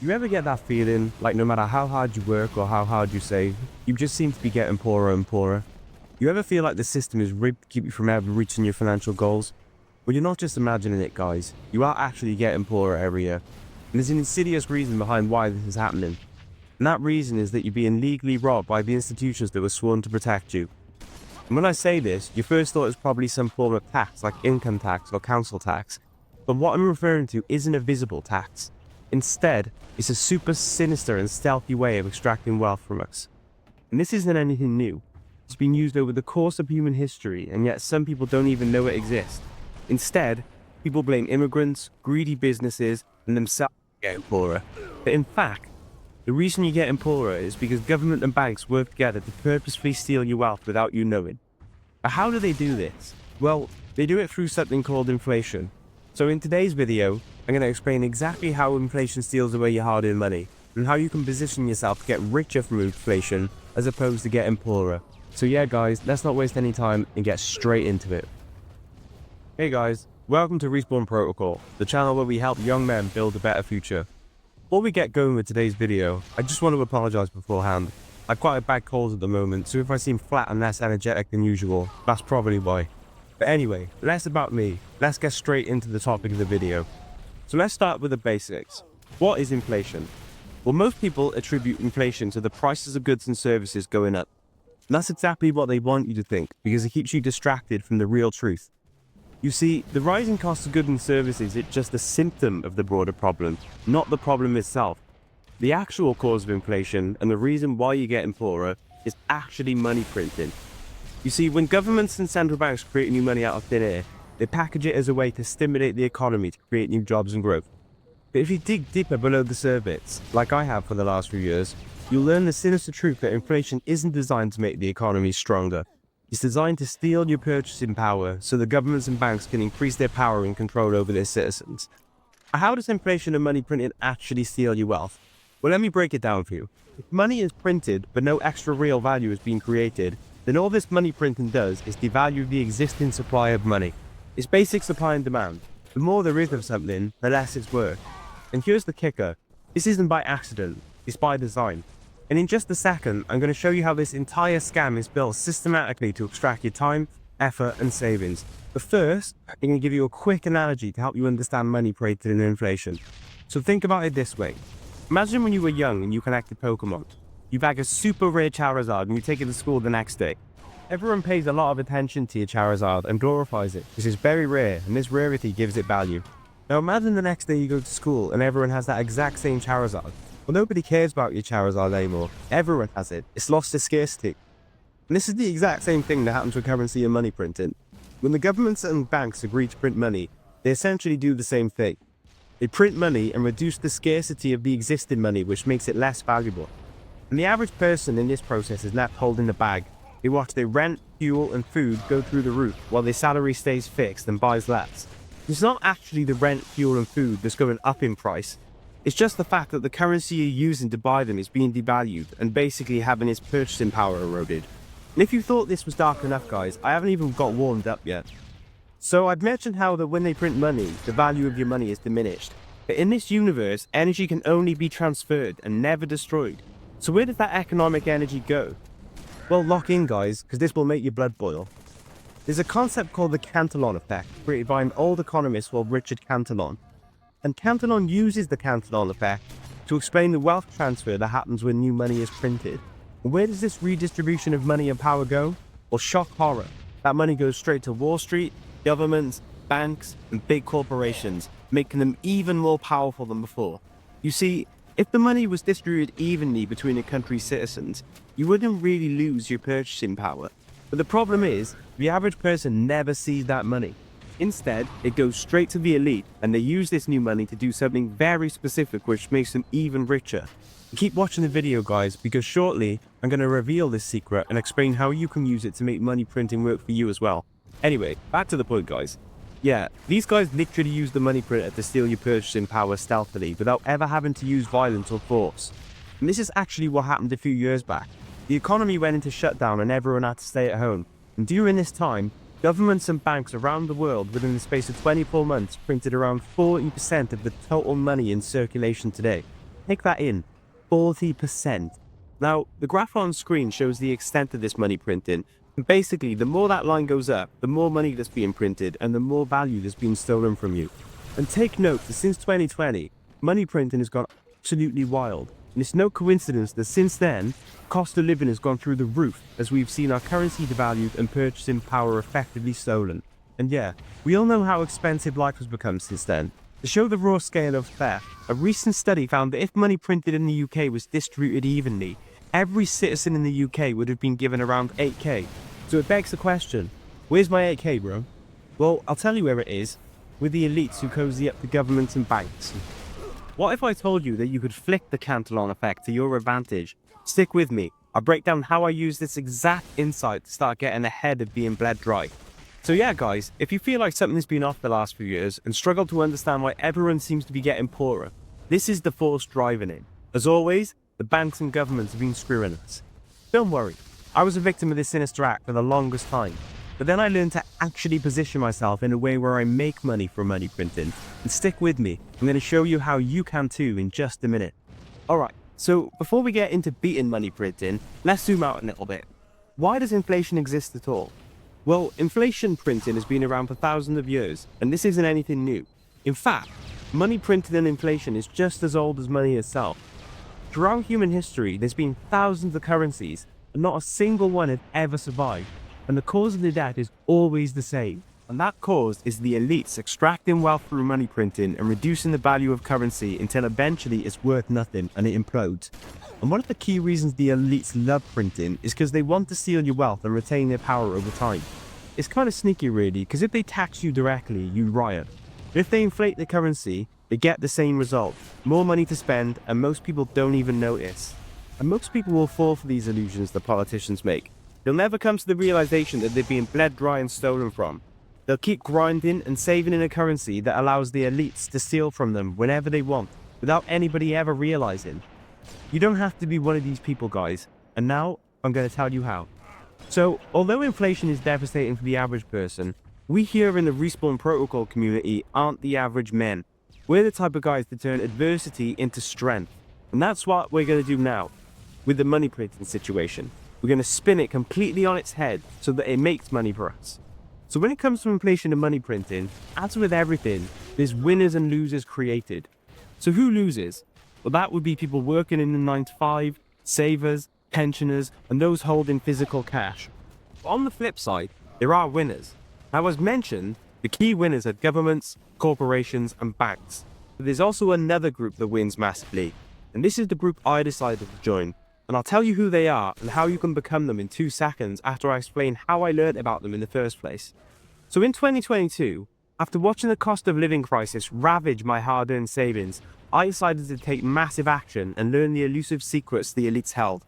You ever get that feeling, like no matter how hard you work or how hard you save, you just seem to be getting poorer and poorer? You ever feel like the system is rigged to keep you from ever reaching your financial goals? Well, you're not just imagining it, guys. You are actually getting poorer every year. And there's an insidious reason behind why this is happening. And that reason is that you're being legally robbed by the institutions that were sworn to protect you. And when I say this, your first thought is probably some form of tax, like income tax or council tax. But what I'm referring to isn't a visible tax. Instead, it's a super sinister and stealthy way of extracting wealth from us. And this isn't anything new. It's been used over the course of human history, and yet some people don't even know it exists. Instead, people blame immigrants, greedy businesses, and themselves for getting poorer. But in fact, the reason you're getting poorer is because government and banks work together to purposefully steal your wealth without you knowing. But how do they do this? Well, they do it through something called inflation. So in today's video, I'm going to explain exactly how inflation steals away your hard-earned money, and how you can position yourself to get richer from inflation as opposed to getting poorer. So yeah guys, let's not waste any time and get straight into it. Hey guys, welcome to Respawn Protocol, the channel where we help young men build a better future. Before we get going with today's video, I just want to apologize beforehand. I've quite a bad cold at the moment, so if I seem flat and less energetic than usual, that's probably why. But anyway, less about me, let's get straight into the topic of the video. So let's start with the basics. What is inflation? Well, most people attribute inflation to the prices of goods and services going up. And that's exactly what they want you to think, because it keeps you distracted from the real truth. You see, the rising cost of goods and services is just a symptom of the broader problem, not the problem itself. The actual cause of inflation, and the reason why you're getting poorer, is actually money printing. You see, when governments and central banks create new money out of thin air, they package it as a way to stimulate the economy to create new jobs and growth. But if you dig deeper below the surface, like I have for the last few years, you'll learn the sinister truth that inflation isn't designed to make the economy stronger. It's designed to steal your purchasing power so the governments and banks can increase their power and control over their citizens. How does inflation and money printing actually steal your wealth? Well, let me break it down for you. If money is printed but no extra real value is being created, then all this money printing does is devalue the existing supply of money. It's basic supply and demand. The more there is of something, the less it's worth. And here's the kicker. This isn't by accident, it's by design. And in just a second, I'm going to show you how this entire scam is built systematically to extract your time, effort, and savings. But first, I'm going to give you a quick analogy to help you understand money printing and inflation. So think about it this way. Imagine when you were young and you collected Pokemon. You bag a super rare Charizard and you take it to school the next day. Everyone pays a lot of attention to your Charizard and glorifies it because it's very rare and this rarity gives it value. Now imagine the next day you go to school and everyone has that exact same Charizard. Well, nobody cares about your Charizard anymore. Everyone has it. It's lost its scarcity. And this is the exact same thing that happens with currency and money printing. When the governments and banks agree to print money, they essentially do the same thing. They print money and reduce the scarcity of the existing money, which makes it less valuable. And the average person in this process is left holding the bag. They watch their rent, fuel, and food go through the roof while their salary stays fixed and buys less. It's not actually the rent, fuel, and food that's going up in price. It's just the fact that the currency you're using to buy them is being devalued and basically having its purchasing power eroded. And if you thought this was dark enough, guys, I haven't even got warmed up yet. So I've mentioned how that when they print money, the value of your money is diminished. But in this universe, energy can only be transferred and never destroyed. So where does that economic energy go? Well, lock in guys, because this will make your blood boil. There's a concept called the Cantillon effect, created by an old economist called Richard Cantillon. And Cantillon uses the Cantillon effect to explain the wealth transfer that happens when new money is printed. And where does this redistribution of money and power go? Well, shock horror. That money goes straight to Wall Street, governments, banks, and big corporations, making them even more powerful than before. You see, if the money was distributed evenly between a country's citizens, you wouldn't really lose your purchasing power. But the problem is, the average person never sees that money. Instead, it goes straight to the elite, and they use this new money to do something very specific which makes them even richer. Keep watching the video guys, because shortly, I'm going to reveal this secret and explain how you can use it to make money printing work for you as well. Anyway, back to the point guys. Yeah, these guys literally use the money printer to steal your purchasing power stealthily without ever having to use violence or force. And this is actually what happened a few years back. The economy went into shutdown and everyone had to stay at home. And during this time, governments and banks around the world within the space of 24 months printed around 40% of the total money in circulation today. take that in, 40%. Now, the graph on screen shows the extent of this money printing. And basically, the more that line goes up, the more money that's being printed and the more value that's being stolen from you. And take note that since 2020, money printing has gone absolutely wild. And it's no coincidence that since then, cost of living has gone through the roof as we've seen our currency devalued and purchasing power effectively stolen. And yeah, we all know how expensive life has become since then. To show the raw scale of theft, a recent study found that if money printed in the UK was distributed evenly, every citizen in the UK would have been given around 8k. So it begs the question, where's my 8k, bro? Well, I'll tell you where it is, with the elites who cozy up to governments and banks. What if I told you that you could flick the Cantillon effect to your advantage? Stick with me, I'll break down how I use this exact insight to start getting ahead of being bled dry. So yeah guys, if you feel like something's been off the last few years and struggle to understand why everyone seems to be getting poorer, this is the force driving it. As always, the banks and governments have been screwing us. Don't worry, I was a victim of this sinister act for the longest time, but then I learned to actually position myself in a way where I make money from money printing. And stick with me, I'm going to show you how you can too in just a minute. Alright, so before we get into beating money printing, let's zoom out a little bit. Why does inflation exist at all? Well, inflation printing has been around for thousands of years, and this isn't anything new. In fact, money printed and inflation is just as old as money itself. Throughout human history, there's been thousands of currencies, and not a single one had ever survived. And the cause of the debt is always the same. And that cause is the elites extracting wealth through money printing and reducing the value of currency until eventually it's worth nothing and it implodes. And one of the key reasons the elites love printing is because they want to steal your wealth and retain their power over time. It's kind of sneaky really, because if they tax you directly, you riot. But if they inflate the currency, they get the same result. More money to spend, and most people don't even notice. And most people will fall for these illusions the politicians make. They'll never come to the realization that they're being bled dry and stolen from. They'll keep grinding and saving in a currency that allows the elites to steal from them whenever they want, without anybody ever realizing. You don't have to be one of these people, guys, and now I'm going to tell you how. So, although inflation is devastating for the average person, we here in the Respawn Protocol community aren't the average men. We're the type of guys that turn adversity into strength, and that's what we're going to do now, with the money printing situation. We're going to spin it completely on its head so that it makes money for us. So when it comes to inflation and money printing, as with everything, there's winners and losers created. So who loses? Well, that would be people working in the 9-to-5, savers, pensioners, and those holding physical cash. But on the flip side, there are winners. Now, as mentioned, the key winners are governments, corporations, and banks. But there's also another group that wins massively, and this is the group I decided to join. And I'll tell you who they are and how you can become them in 2 seconds after I explain how I learned about them in the first place. So in 2022, after watching the cost of living crisis ravage my hard-earned savings, I decided to take massive action and learn the elusive secrets the elites held.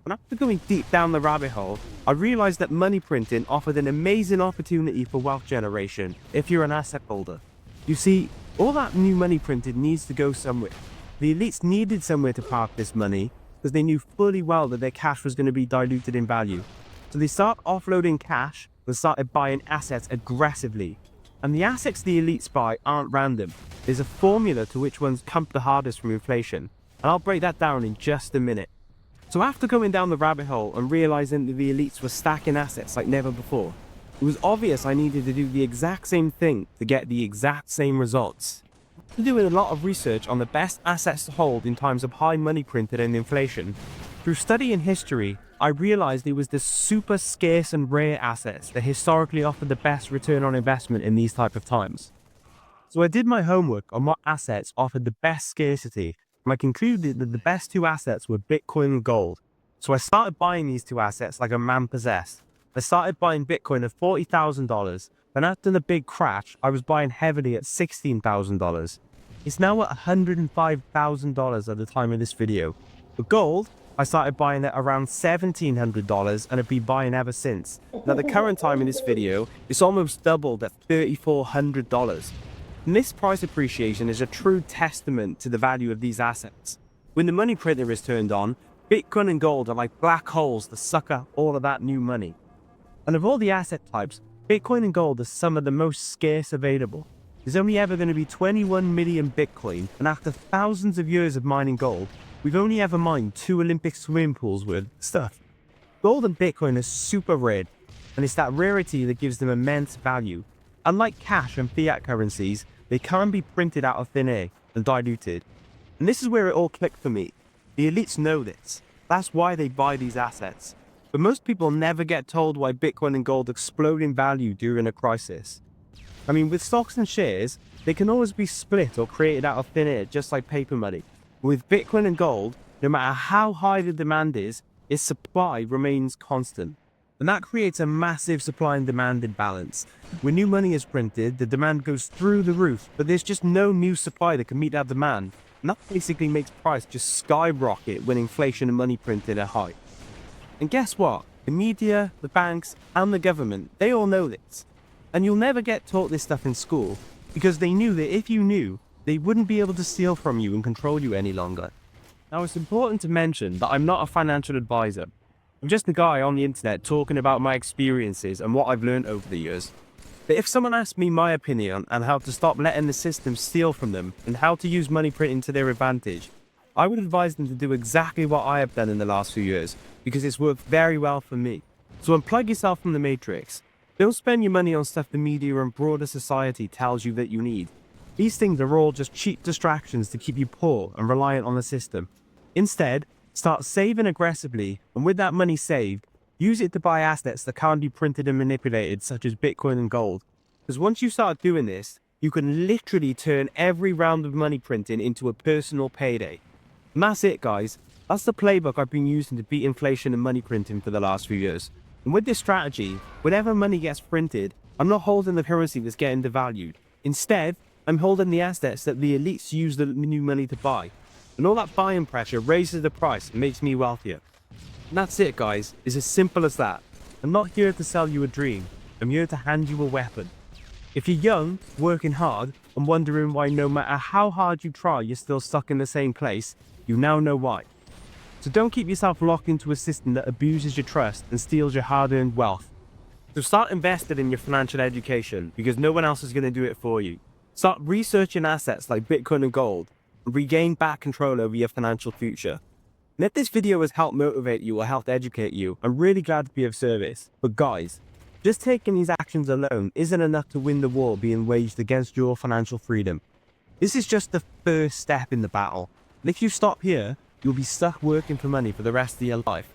And after going deep down the rabbit hole, I realized that money printing offered an amazing opportunity for wealth generation if you're an asset holder. You see, all that new money printed needs to go somewhere. The elites needed somewhere to park this money, because they knew fully well that their cash was going to be diluted in value. So they started offloading cash and started buying assets aggressively. And the assets the elites buy aren't random. There's a formula to which ones come the hardest from inflation, and I'll break that down in just a minute. So after going down the rabbit hole and realizing that the elites were stacking assets like never before, it was obvious I needed to do the exact same thing to get the exact same results. After doing a lot of research on the best assets to hold in times of high money printed and inflation, through studying history, I realized it was the super scarce and rare assets that historically offered the best return on investment in these type of times. So I did my homework on what assets offered the best scarcity, and I concluded that the best 2 assets were Bitcoin and gold. So I started buying these 2 assets like a man possessed. I started buying Bitcoin at $40,000, and after the big crash, I was buying heavily at $16,000. It's now at $105,000 at the time of this video. For gold, I started buying at around $1,700 and have been buying ever since. Now the current time in this video, it's almost doubled at $3,400. And this price appreciation is a true testament to the value of these assets. When the money printer is turned on, Bitcoin and gold are like black holes that suck up all of that new money. And of all the asset types, Bitcoin and gold are some of the most scarce available. There's only ever going to be 21 million Bitcoin, and after thousands of years of mining gold, we've only ever mined 2 Olympic swimming pools worth of stuff. Gold and Bitcoin are super rare, and it's that rarity that gives them immense value. Unlike cash and fiat currencies, they can't be printed out of thin air and diluted. And this is where it all clicked for me. The elites know this. That's why they buy these assets. But most people never get told why Bitcoin and gold explode in value during a crisis. I mean, with stocks and shares, they can always be split or created out of thin air, just like paper money. With Bitcoin and gold, no matter how high the demand is, its supply remains constant. And that creates a massive supply and demand imbalance. When new money is printed, the demand goes through the roof, but there's just no new supply that can meet that demand. And that basically makes price just skyrocket when inflation and money printed are high. And guess what? The media, the banks, and the government, they all know this. And you'll never get taught this stuff in school, because they knew that if you knew, they wouldn't be able to steal from you and control you any longer. Now, it's important to mention that I'm not a financial advisor. I'm just a guy on the internet talking about my experiences and what I've learned over the years. But if someone asked me my opinion on how to stop letting the system steal from them and how to use money printing to their advantage, I would advise them to do exactly what I have done in the last few years, because it's worked very well for me. So unplug yourself from the matrix. Don't spend your money on stuff the media and broader society tells you that you need. These things are all just cheap distractions to keep you poor and reliant on the system. Instead, start saving aggressively, and with that money saved, use it to buy assets that can't be printed and manipulated, such as Bitcoin and gold. Because once you start doing this, you can literally turn every round of money printing into a personal payday. And that's it, guys. That's the playbook I've been using to beat inflation and money printing for the last few years. And with this strategy, whenever money gets printed, I'm not holding the currency that's getting devalued. Instead, I'm holding the assets that the elites use the new money to buy. And all that buying pressure raises the price and makes me wealthier. And that's it, guys. It's as simple as that. I'm not here to sell you a dream. I'm here to hand you a weapon. If you're young, working hard, and wondering why no matter how hard you try, you're still stuck in the same place, you now know why. So don't keep yourself locked into a system that abuses your trust and steals your hard-earned wealth. So start investing in your financial education, because no one else is going to do it for you. Start researching assets like Bitcoin and gold, and regain back control over your financial future. And if this video has helped motivate you or helped educate you, I'm really glad to be of service. But guys, just taking these actions alone isn't enough to win the war being waged against your financial freedom. This is just the first step in the battle. And if you stop here, you'll be stuck working for money for the rest of your life.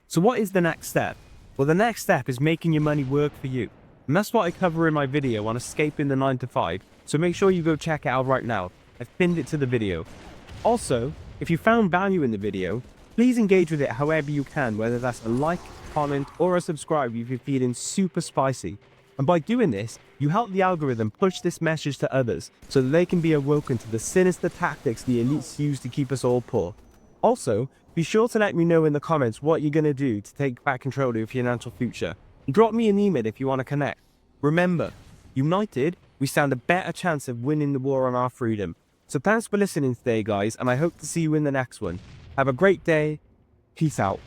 So what is the next step? Well, the next step is making your money work for you. And that's what I cover in my video on escaping the 9 to 5. So make sure you go check it out right now. I've pinned it to the video. Also, if you found value in the video, please engage with it however you can, whether that's a like, comment, or a subscribe if you're feeling super spicy. And by doing this, you help the algorithm push this message to others so that they can be awoken to the sinister tactics the elites use to keep us all poor. Also, be sure to let me know in the comments what you're going to do to take back control of your financial future. And drop me an email if you want to connect. Remember, united, we stand a better chance of winning the war on our freedom. So thanks for listening today, guys, and I hope to see you in the next one. Have a great day. Peace out.